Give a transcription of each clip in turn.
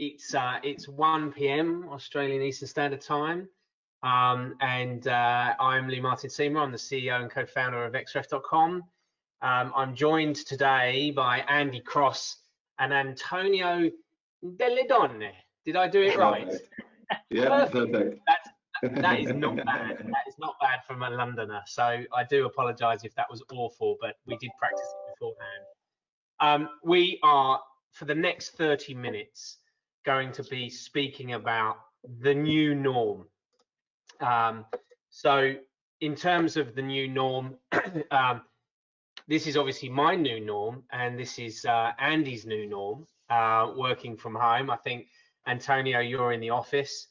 It's 1 p.m. Australian Eastern Standard Time, and I'm Lee Martin Seymour. I'm the CEO and co-founder of Xref.com. I'm joined today by Andy Cross and Antonio Deledonne. Did I do it right? Yeah, perfect. That is not bad. That is not bad from a Londoner. So I do apologise if that was awful, but we did practice it beforehand. We are, for the next 30 minutes, going to be speaking about the new norm. So in terms of the new norm, this is obviously my new norm, and this is Andy's new norm, working from home. I think, Antonio, you're in the office,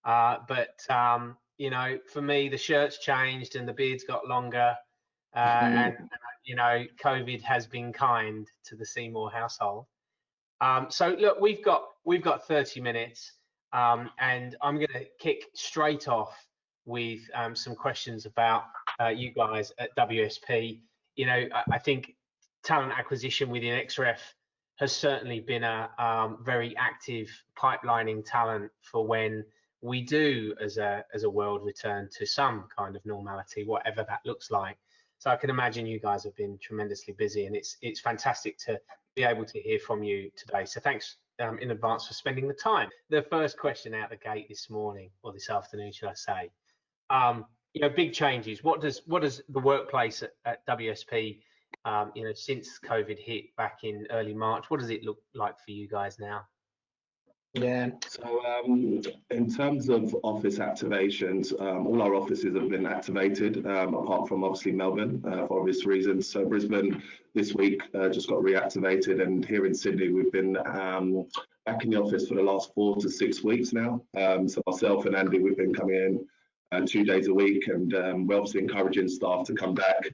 but you know, for me, the shirt's changed and the beard's got longer, and you know, COVID has been kind to the Seymour household. So look, we've got 30 minutes, and I'm going to kick straight off with some questions about you guys at WSP. You know, I think talent acquisition within Xref has certainly been a very active pipelining talent for when we do, as a world, return to some kind of normality, whatever that looks like. So I can imagine you guys have been tremendously busy, and it's fantastic to be able to hear from you today. So thanks in advance for spending the time. The first question out the gate this morning, or this afternoon, should I say? You know, big changes. What does the workplace at WSP, you know, since COVID hit back in early March, what does it look like for you guys now? Yeah, so in terms of office activations, all our offices have been activated, apart from obviously Melbourne, for obvious reasons. So Brisbane this week just got reactivated, and here in Sydney we've been back in the office for the last 4 to 6 weeks now. So myself and Andy, we've been coming in 2 days a week, and we're obviously encouraging staff to come back.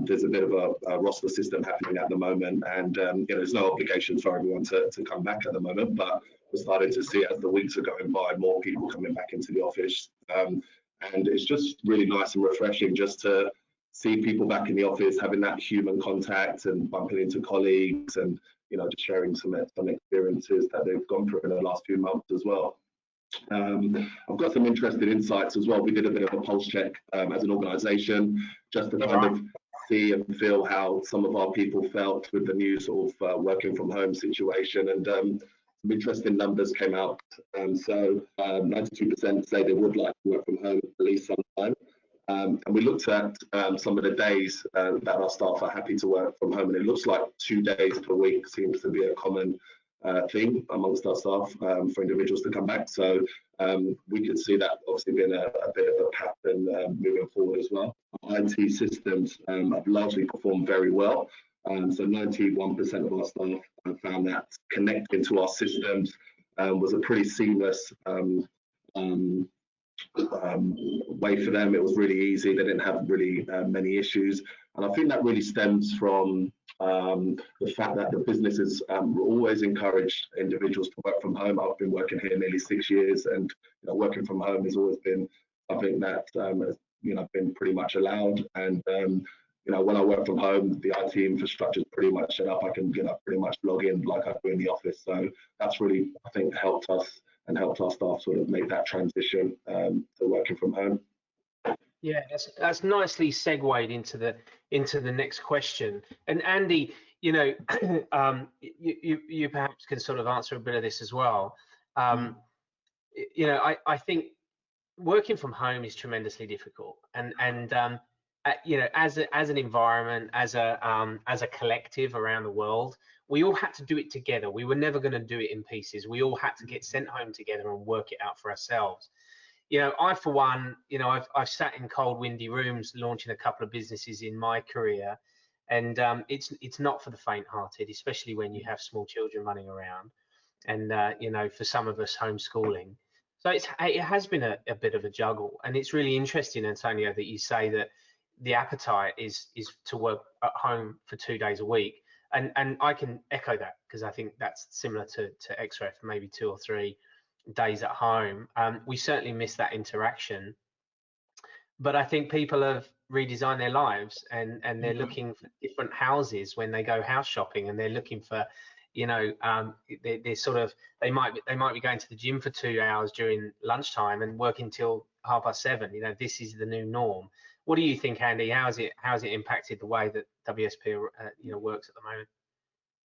There's a bit of a roster system happening at the moment, and you know, there's no obligation for everyone to come back at the moment, but we're starting to see, as the weeks are going by, more people coming back into the office, and it's just really nice and refreshing just to see people back in the office, having that human contact and bumping into colleagues, and you know, just sharing some experiences that they've gone through in the last few months as well. I've got some interesting insights as well. We did a bit of a pulse check as an organisation, just to kind of see and feel how some of our people felt with the new sort of working from home situation, and some interesting numbers came out. So 92% say they would like to work from home at least sometime. And we looked at some of the days that our staff are happy to work from home, and it looks like 2 days per week seems to be a common thing amongst our staff for individuals to come back. So we could see that obviously being a bit of a pattern moving forward as well. Our IT systems have largely performed very well. So 91% of our staff found that connecting to our systems was a pretty seamless way for them. It was really easy. They didn't have really many issues. And I think that really stems from the fact that the businesses always encouraged individuals to work from home. I've been working here nearly 6 years, and you know, working from home has always been something that has, you know, been pretty much allowed. And you know, when I work from home, the IT infrastructure is pretty much set up. I can, you know, pretty much log in like I do in the office. So that's really, I think, helped us and helped our staff sort of make that transition to working from home. Yeah, that's nicely segued into the next question. And Andy, you know, you perhaps can sort of answer a bit of this as well. You know, I think working from home is tremendously difficult, and you know, as an environment, as a collective around the world, we all had to do it together. We were never going to do it in pieces. We all had to get sent home together and work it out for ourselves. You know, I, for one, you know, I've sat in cold, windy rooms launching a couple of businesses in my career, and it's not for the faint-hearted, especially when you have small children running around, and you know, for some of us, homeschooling. So it has been a bit of a juggle, and it's really interesting, Antonio, that you say that the appetite is to work at home for 2 days a week, and I can echo that, because I think that's similar to Xref, maybe 2 or 3 days at home. We certainly miss that interaction, but I think people have redesigned their lives, and they're looking for different houses when they go house shopping, and they're looking for, they're sort of, they might be going to the gym for 2 hours during lunchtime and working till 7:30. This is the new norm. What do you think, Andy? How's it impacted the way that WSP works at the moment?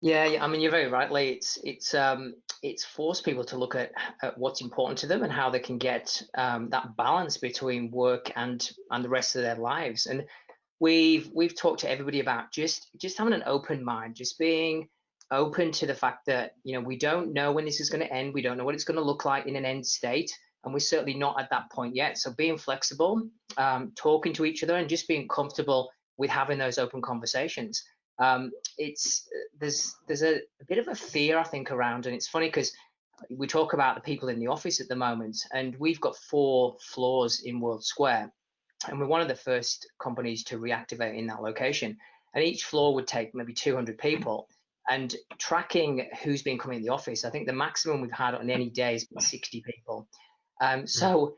Yeah, I mean, you're very right, Lee. It's forced people to look at what's important to them and how they can get that balance between work and the rest of their lives. And we've talked to everybody about just having an open mind, just being open to the fact that we don't know when this is going to end. We don't know what it's going to look like in an end state, and we're certainly not at that point yet. So being flexible, talking to each other, and just being comfortable with having those open conversations. There's a bit of a fear, I think, around, and it's funny because we talk about the people in the office at the moment, and we've got 4 floors in World Square, and we're one of the first companies to reactivate in that location. And each floor would take maybe 200 people. And tracking who's been coming in the office, I think the maximum we've had on any day is 60 people. So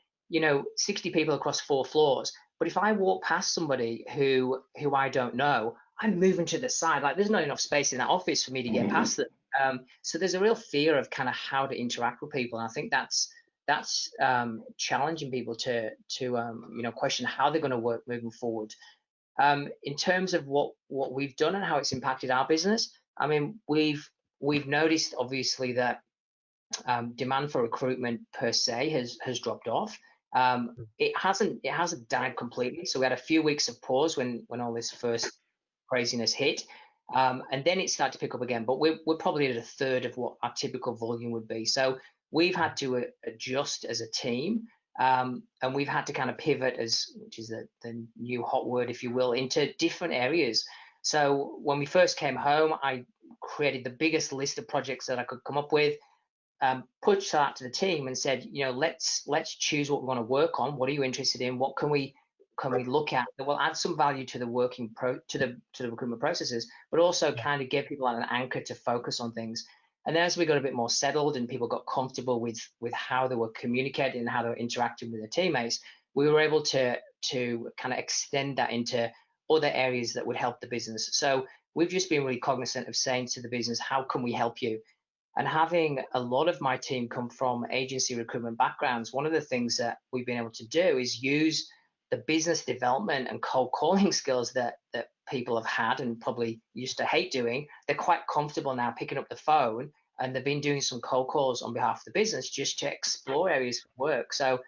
60 people across 4 floors. But if I walk past somebody who I don't know, I'm moving to the side. Like, there's not enough space in that office for me to get past them. So there's a real fear of kind of how to interact with people. And I think that's challenging people to question how they're going to work moving forward. In terms of what we've done and how it's impacted our business, I mean, we've noticed obviously that demand for recruitment per se has dropped off. It hasn't died completely. So we had a few weeks of pause when all this first craziness hit, and then it started to pick up again. But we're probably at a third of what our typical volume would be. So we've had to adjust as a team, and we've had to kind of pivot, which is the new hot word, if you will, into different areas. So when we first came home, I created the biggest list of projects that I could come up with, pushed that to the team and said, let's choose what we want to work on. What are you interested in? What can we look at that will add some value to the to the recruitment processes, but also kind of give people an anchor to focus on things. And then as we got a bit more settled and people got comfortable with how they were communicating and how they were interacting with their teammates, we were able to kind of extend that into other areas that would help the business. So we've just been really cognizant of saying to the business, how can we help you? And having a lot of my team come from agency recruitment backgrounds, one of the things that we've been able to do is use the business development and cold calling skills that people have had and probably used to hate doing. They're quite comfortable now picking up the phone, and they've been doing some cold calls on behalf of the business just to explore areas of work. So,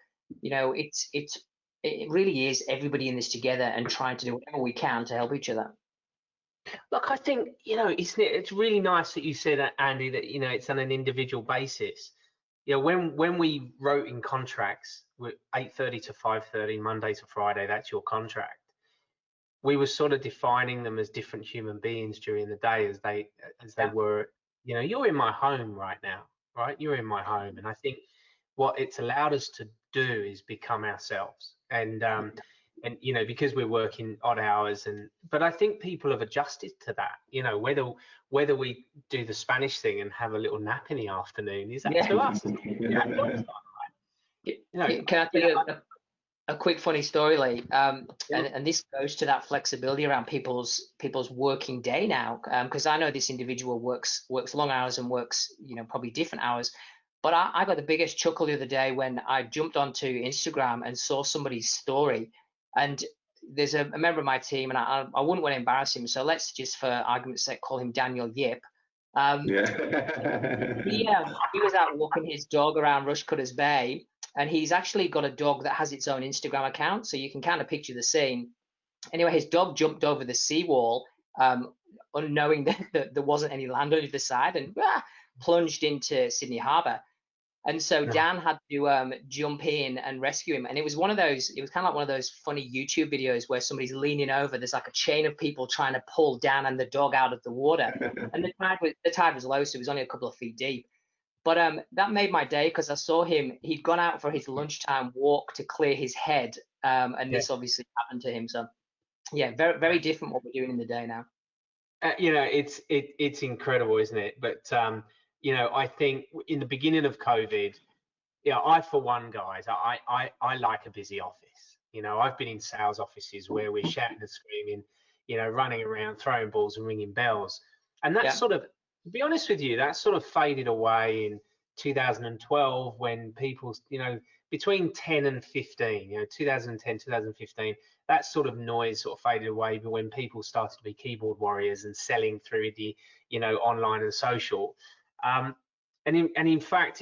it really is everybody in this together and trying to do whatever we can to help each other. Look, I think, it's really nice that you said that, Andy, that, it's on an individual basis. When we wrote in contracts, 8:30 to 5:30, Monday to Friday, that's your contract. We were sort of defining them as different human beings during the day as they were, you're in my home right now, right? You're in my home. And I think what it's allowed us to do is become ourselves. And because we're working odd hours, but I think people have adjusted to that. Whether we do the Spanish thing and have a little nap in the afternoon is up to us. Can I tell you a quick funny story, Lee? And this goes to that flexibility around people's working day now, because I know this individual works long hours and works probably different hours. But I got the biggest chuckle the other day when I jumped onto Instagram and saw somebody's story. And there's a member of my team, and I wouldn't want to embarrass him, so let's just, for argument's sake, call him Daniel Yip. He was out walking his dog around Rushcutters Bay, and he's actually got a dog that has its own Instagram account, so you can kind of picture the scene. Anyway, his dog jumped over the seawall, unknowing that there wasn't any land on either side, and plunged into Sydney Harbour. And so Dan had to jump in and rescue him. And it was kind of like one of those funny YouTube videos where somebody's leaning over. There's like a chain of people trying to pull Dan and the dog out of the water. And the tide was low, so it was only a couple of feet deep. But that made my day, because I saw him. He'd gone out for his lunchtime walk to clear his head. And this obviously happened to him. So, yeah, very, very different what we're doing in the day now. It's incredible, isn't it? But I think in the beginning of COVID, I, for one, guys, I like a busy office. I've been in sales offices where we're shouting and screaming, running around, throwing balls and ringing bells. And that's sort of To be honest with you, that sort of faded away in 2012 when people, between 10 and 15, 2010, 2015, that sort of noise sort of faded away when people started to be keyboard warriors and selling through the, online and social. And in fact,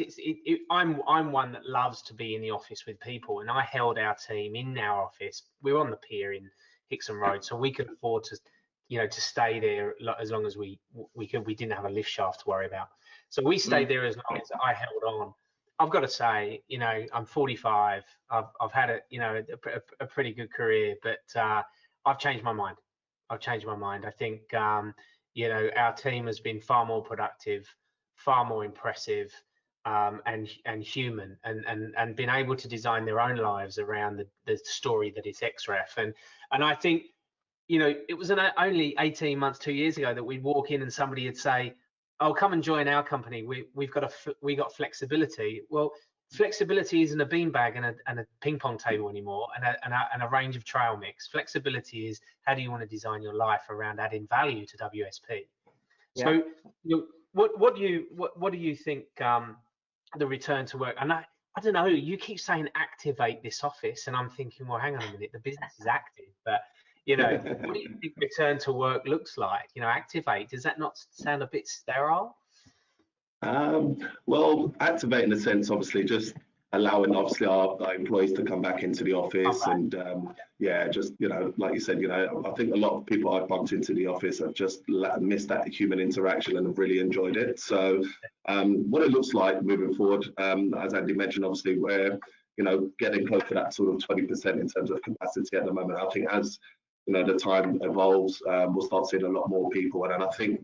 I'm one that loves to be in the office with people, and I held our team in our office. We were on the pier in Hickson Road, so we could afford to, to stay there as long as we could. We didn't have a lift shaft to worry about, so we stayed there as long as I held on. I've got to say, I'm 45. I've had a pretty good career, but I've changed my mind. I think our team has been far more productive, far more impressive, and human, and been able to design their own lives around the story that is Xref. And I think, it was only 18 months, 2 years ago that we'd walk in and somebody would say, "Oh, come and join our company. We got flexibility." Well, flexibility isn't a beanbag and a ping pong table anymore, and a range of trail mix. Flexibility is, how do you want to design your life around adding value to WSP? Yeah. So, what do you think the return to work? And I don't know. You keep saying activate this office, and I'm thinking, well, hang on a minute. The business is active, but what do you think return to work looks like? Activate. Does that not sound a bit sterile? Well, activate in a sense, obviously, just allowing obviously our employees to come back into the office, and just like you said, I think a lot of people I've bumped into the office have just missed that human interaction and have really enjoyed it. So what it looks like moving forward, as Andy mentioned, obviously we're getting close to that sort of 20% in terms of capacity at the moment. I think as the time evolves, we'll start seeing a lot more people, and I think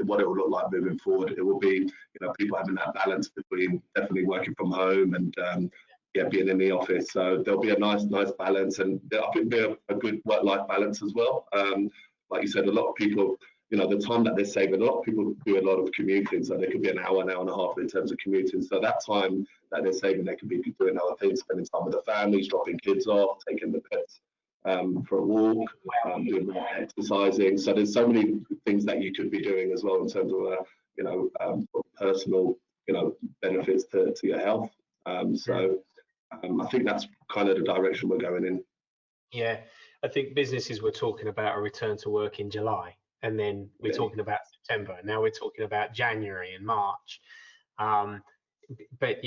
what it will look like moving forward, it will be people having that balance between definitely working from home and being in the office. So there'll be a nice balance, and I think there'll be a good work-life balance as well. Like you said, a lot of people, the time that they're saving, a lot of people do a lot of commuting, so they could be an hour and a half in terms of commuting. So that time that they're saving, they could be doing other things, spending time with the families, dropping kids off, taking the pets for a walk, doing more exercising. So there's so many things that you could be doing as well in terms of personal benefits to your health. So I think that's kind of the direction we're going in. Yeah, I think businesses were talking about a return to work in July, and then we're talking about September, and now we're talking about January and March. But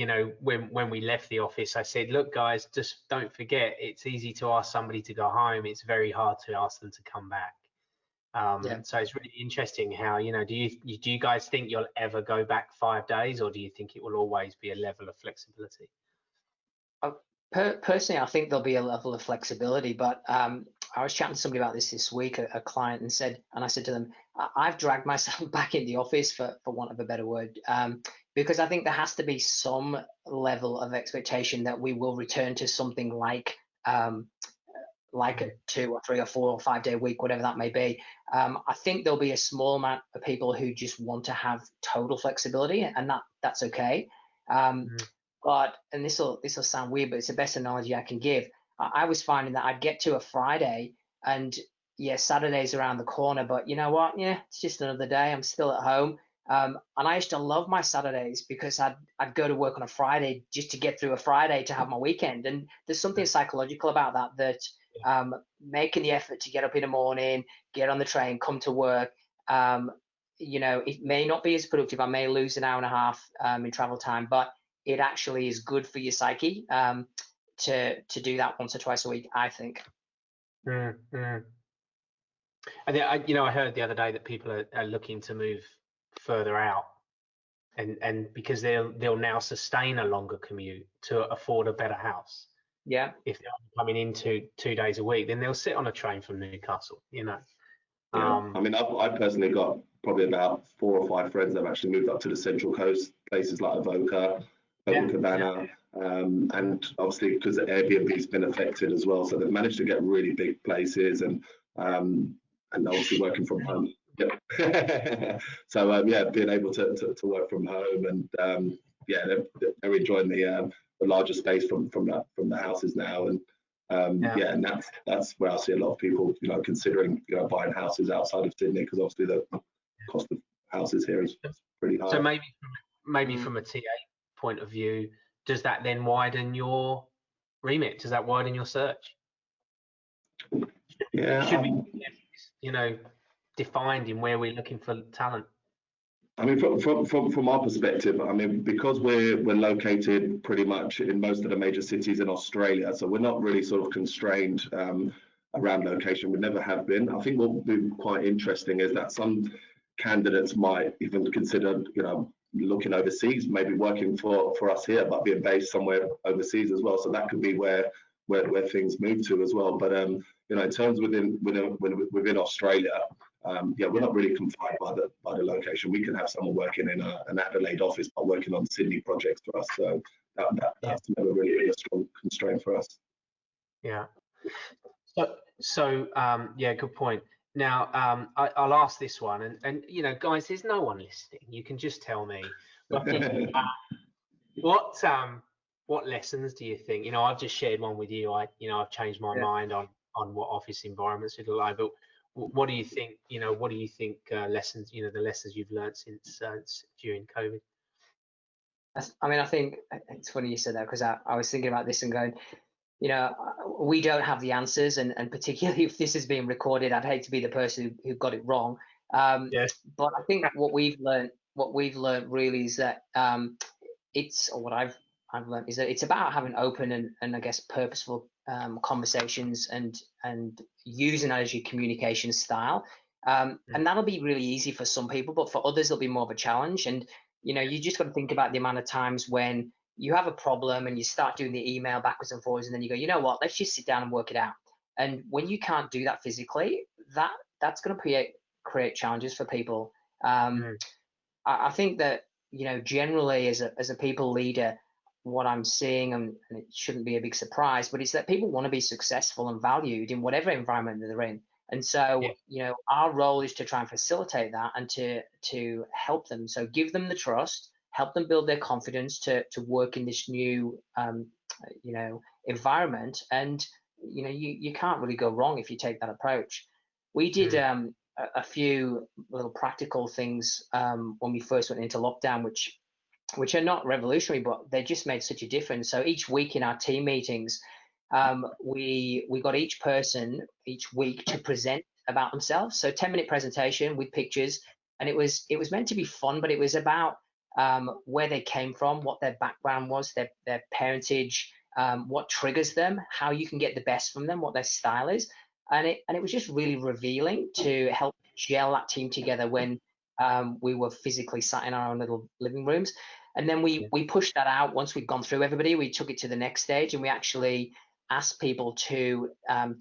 when we left the office, I said, look, guys, just don't forget, it's easy to ask somebody to go home. It's very hard to ask them to come back. So it's really interesting how, do you guys think you'll ever go back 5 days, or do you think it will always be a level of flexibility? Personally, I think there'll be a level of flexibility, but I was chatting to somebody about this week, a client, and I said to them, I've dragged myself back in the office, for want of a better word, because I think there has to be some level of expectation that we will return to something like a 2 or 3 or 4 or 5 day week, whatever that may be. I think there'll be a small amount of people who just want to have total flexibility, and that's okay. But, and this will sound weird, but it's the best analogy I can give. I was finding that I'd get to a Friday, and Saturday's around the corner, but you know what? It's just another day. I'm still at home. And I used to love my Saturdays because I'd go to work on a Friday just to get through a Friday to have my weekend. And there's something psychological about that making the effort to get up in the morning, get on the train, come to work. It may not be as productive. I may lose an hour and a half in travel time, but it actually is good for your psyche to do that once or twice a week, I think. I heard the other day that people are looking to move further out, and because they'll now sustain a longer commute to afford a better house. Yeah. If they're coming in 2 days a week, then they'll sit on a train from Newcastle. I mean, I've personally got probably about 4 or 5 friends that have actually moved up to the Central Coast, places like Avoca, Cabana, and obviously because the Airbnb's been affected as well, so they've managed to get really big places, and obviously working from home. So being able to work from home, and they're enjoying the larger space from the houses now, and and that's where I see a lot of people considering buying houses outside of Sydney, because obviously the cost of houses here is pretty high. So maybe from a TA point of view, does that then widen your remit? Does that widen your search? Yeah, Should be, you know, defined in where we're looking for talent. I mean, from our perspective, I mean, because we're located pretty much in most of the major cities in Australia, so we're not really sort of constrained around location. We never have been. I think what will be quite interesting is that some candidates might even consider, you know, looking overseas, maybe working for us here, but being based somewhere overseas as well. So that could be where things move to as well. But you know, in terms within Australia, yeah, we're not really confined by the location. We can have someone working in an Adelaide office, but working on Sydney projects for us. So that's never really a strong constraint for us. Yeah. So yeah, good point. Now, I'll ask this one, and you know, guys, there's no one listening. You can just tell me. What lessons do you think? You know, I've just shared one with you. I've changed my mind on what office environments would like. But what do you think? You know, what do you think lessons? You know, the lessons you've learned since during COVID. I mean, I think it's funny you said that, because I was thinking about this and going, you know, we don't have the answers, and particularly if this is being recorded, I'd hate to be the person who got it wrong. Yes. But I think what we've learned really is that what I've learned is that it's about having open and I guess purposeful conversations and using that as your communication style. And that'll be really easy for some people, but for others it'll be more of a challenge. And you know, you just got to think about the amount of times when you have a problem and you start doing the email backwards and forwards, and then you go, you know what, let's just sit down and work it out. And when you can't do that physically, that's going to create challenges for people. I think that, you know, generally as a people leader, what I'm seeing, and it shouldn't be a big surprise, but it's that people want to be successful and valued in whatever environment that they're in. And so, you know, our role is to try and facilitate that and to help them. So give them the trust, help them build their confidence to work in this new, you know, environment. And, you know, you can't really go wrong if you take that approach. We did a few little practical things when we first went into lockdown, which are not revolutionary, but they just made such a difference. So each week in our team meetings, we got each person each week to present about themselves. So 10-minute presentation with pictures, and it was meant to be fun, but it was about where they came from, what their background was, their parentage, what triggers them, how you can get the best from them, what their style is. And it was just really revealing to help gel that team together when we were physically sat in our own little living rooms. And then we pushed that out. Once we'd gone through everybody, we took it to the next stage, and we actually asked people to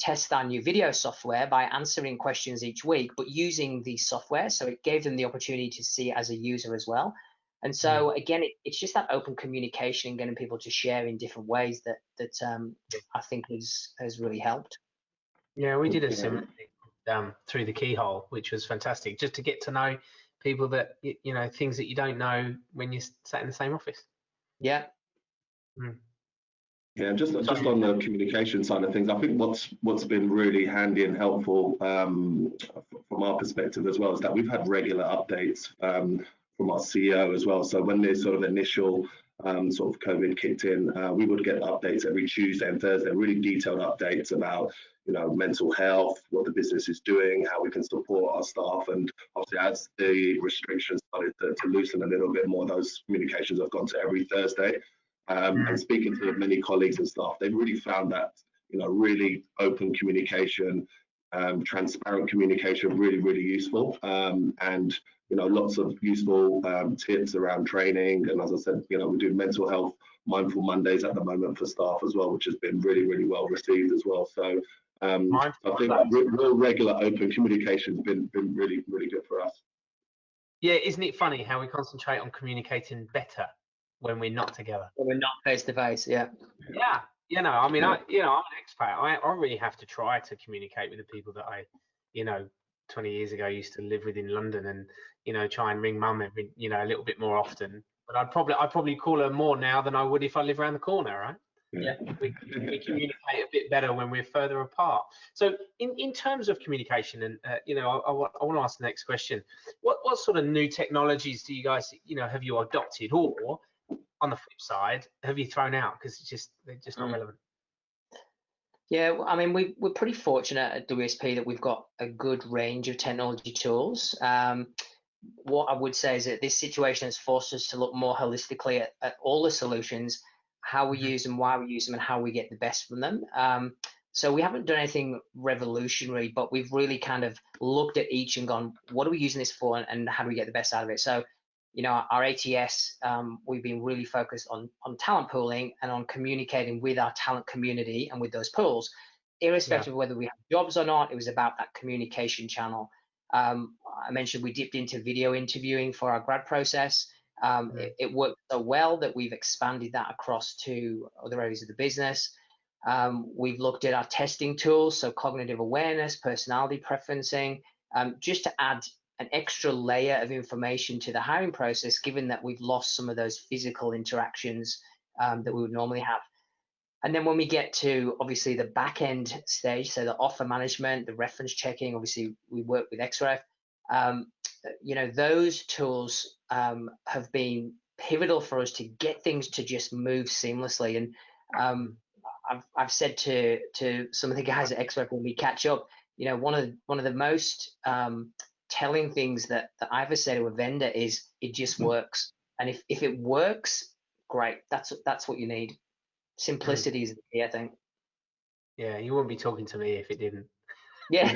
test our new video software by answering questions each week, but using the software. So it gave them the opportunity to see it as a user as well. And so again, it's just that open communication and getting people to share in different ways that I think has really helped. Yeah, we did a similar thing through the keyhole, which was fantastic, just to get to know people that, you know, things that you don't know when you're sat in the same office. Yeah. Yeah, just on the communication side of things, I think what's been really handy and helpful from our perspective as well is that we've had regular updates from our CEO as well. So when there's sort of initial sort of COVID kicked in, we would get updates every Tuesday and Thursday, really detailed updates about, you know, mental health, what the business is doing, how we can support our staff. And obviously as the restrictions started to loosen a little bit more, those communications have gone to every Thursday. And speaking to many colleagues and staff, they've really found that, you know, really open communication, transparent communication, really, really useful. And, you know, lots of useful tips around training. And as I said, you know, we do mental health Mindful Mondays at the moment for staff as well, which has been really, really well received as well. So I think real regular open communication has been really, really good for us. Yeah, isn't it funny how we concentrate on communicating better when we're not together? When we're not face to face, yeah. Yeah, you know, I mean, I'm an expat. I really have to try to communicate with the people that I, you know, 20 years ago used to live with in London, and, you know, try and ring mum every, you know, a little bit more often. But I'd probably call her more now than I would if I lived around the corner, right? Yeah, we communicate a bit better when we're further apart. So in terms of communication, and I want to ask the next question. What sort of new technologies do you guys, have you adopted, or on the flip side, have you thrown out because they're just not relevant? Yeah, well, I mean, we're pretty fortunate at WSP that we've got a good range of technology tools. What I would say is that this situation has forced us to look more holistically at all the solutions, how we use them, why we use them, and how we get the best from them. So we haven't done anything revolutionary, but we've really kind of looked at each and gone, what are we using this for, and how do we get the best out of it? So, our ATS, we've been really focused on talent pooling and on communicating with our talent community and with those pools, irrespective of whether we have jobs or not. It was about that communication channel. I mentioned we dipped into video interviewing for our grad process. It worked so well that we've expanded that across to other areas of the business. We've looked at our testing tools, so cognitive awareness, personality preferencing, just to add an extra layer of information to the hiring process, given that we've lost some of those physical interactions that we would normally have. And then when we get to obviously the back end stage, so the offer management, the reference checking, obviously we work with Xref. Those tools have been pivotal for us to get things to just move seamlessly. And I've said to some of the guys at Xref when we catch up, one of the most telling things that I ever say to a vendor is it just works. And if it works, great. That's what you need. Simplicity is the key, I think. Yeah, you wouldn't be talking to me if it didn't. Yeah.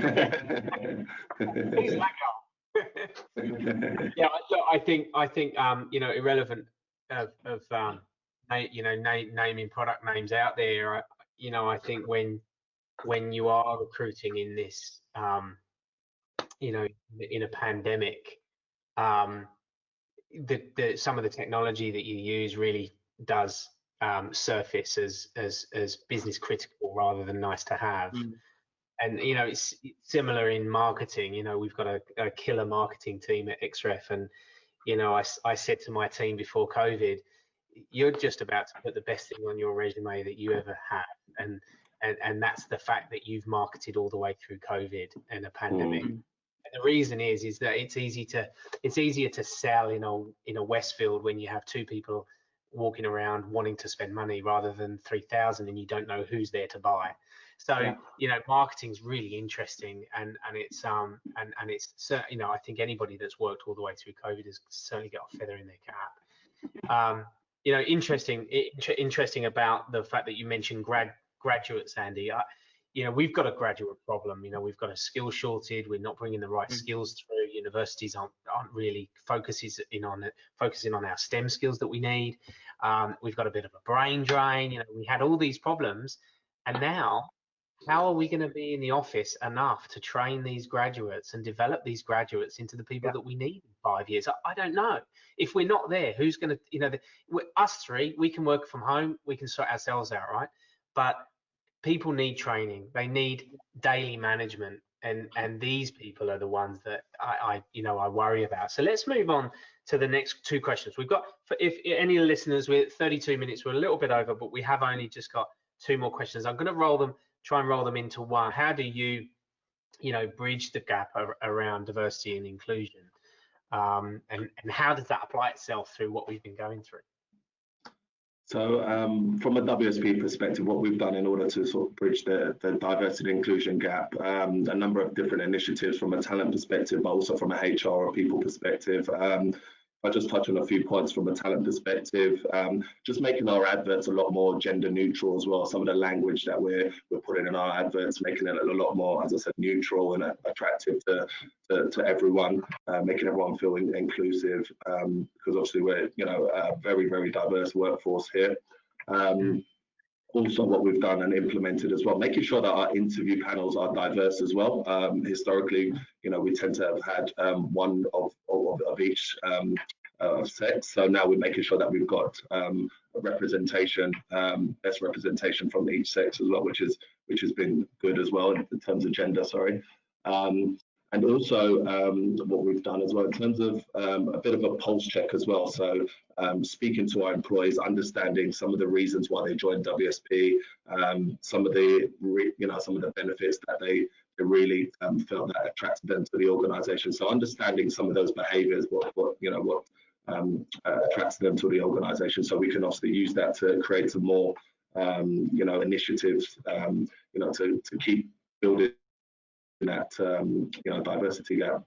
Who's that guy? Yeah, look, I think irrelevant of naming product names out there. I think when you are recruiting in this, in a pandemic, some of the technology that you use really does surface as business critical rather than nice to have. And it's similar in marketing. We've got a killer marketing team at Xref, and I said to my team before COVID, you're just about to put the best thing on your resume that you ever had, and that's the fact that you've marketed all the way through COVID and a pandemic. And the reason is that it's easier to sell in a Westfield when you have two people walking around wanting to spend money rather than 3,000 and you don't know who's there to buy. So marketing's really interesting, and it's I think anybody that's worked all the way through COVID has certainly got a feather in their cap. Interesting about the fact that you mentioned graduates, Andy. We've got a graduate problem. We've got a skill shortage. We're not bringing the right skills through. Universities aren't really focusing on our STEM skills that we need. We've got a bit of a brain drain. We had all these problems, and now how are we going to be in the office enough to train these graduates and develop these graduates into the people that we need in 5 years? I don't know. If we're not there, who's going to, us three, we can work from home, we can sort ourselves out, right? But people need training. They need daily management, and these people are the ones that I worry about. So let's move on to the next two questions. We've got, if any listeners, we're 32 minutes, we're a little bit over, but we have only just got two more questions. I'm going to try and roll them into one. How do you bridge the gap around diversity and inclusion, and how does that apply itself through what we've been going through? So from a WSP perspective, what we've done in order to sort of bridge the diversity and inclusion gap, a number of different initiatives from a talent perspective, but also from a HR or people perspective. I'll just touch on a few points from a talent perspective, just making our adverts a lot more gender neutral as well. Some of the language that we're putting in our adverts, making it a lot more, as I said, neutral and attractive to everyone, making everyone feel inclusive, because obviously we're a very, very diverse workforce here. Also, what we've done and implemented as well, making sure that our interview panels are diverse as well. Historically, we tend to have had one of each sex. So now we're making sure that we've got representation, best representation from each sex as well, which has been good as well in terms of gender. Sorry. And also what we've done as well in terms of a bit of a pulse check as well. So speaking to our employees, understanding some of the reasons why they joined WSP, some of the some of the benefits that they really felt that attracted them to the organisation. So understanding some of those behaviours, what attracts them to the organisation, so we can obviously use that to create some more initiatives to keep building that diversity gap.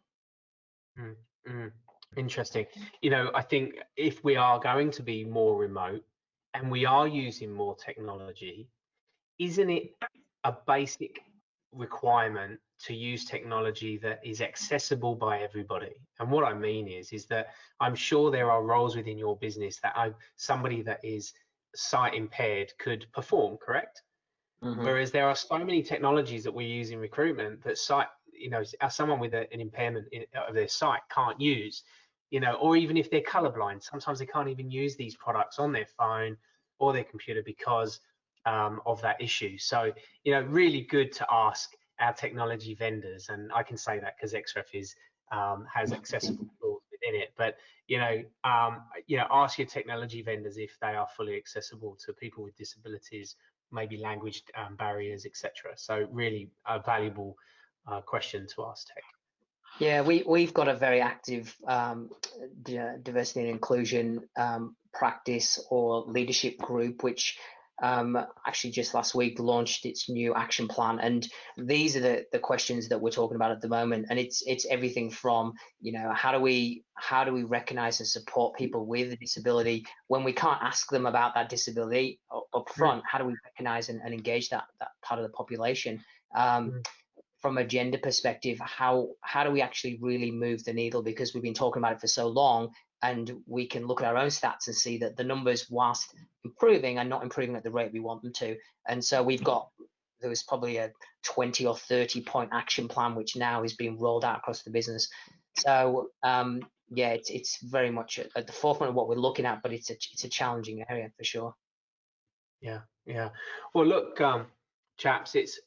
Interesting. I think if we are going to be more remote and we are using more technology, isn't it a basic requirement to use technology that is accessible by everybody? And what I mean is that I'm sure there are roles within your business that somebody that is sight impaired could perform, correct? Whereas there are so many technologies that we use in recruitment that someone with an impairment of their sight can't use, or even if they're colorblind, sometimes they can't even use these products on their phone or their computer because of that issue. So, really good to ask our technology vendors, and I can say that because Xref has accessible tools within it. But ask your technology vendors if they are fully accessible to people with disabilities, maybe language barriers, etc. So really a valuable question to ask tech. Yeah, we've got a very active diversity and inclusion practice or leadership group, which actually just last week launched its new action plan. And these are the questions that we're talking about at the moment. And it's everything from, how do we recognize and support people with a disability when we can't ask them about that disability up front? How do we recognize and engage that part of the population? From a gender perspective, how do we actually really move the needle? Because we've been talking about it for so long, and we can look at our own stats and see that the numbers, whilst improving, are not improving at the rate we want them to. And so there was probably a 20 or 30 point action plan, which now is being rolled out across the business. So it's very much at the forefront of what we're looking at, but it's a challenging area for sure. Yeah. Well, look, chaps, it's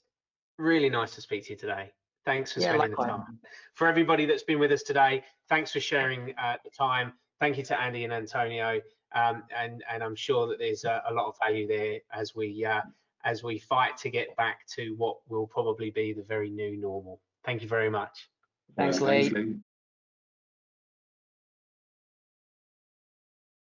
really nice to speak to you today. Thanks for spending the time. For everybody that's been with us today, thanks for sharing the time. Thank you to Andy and Antonio, and I'm sure that there's a lot of value there as we fight to get back to what will probably be the very new normal. Thank you very much. Thanks, Lee.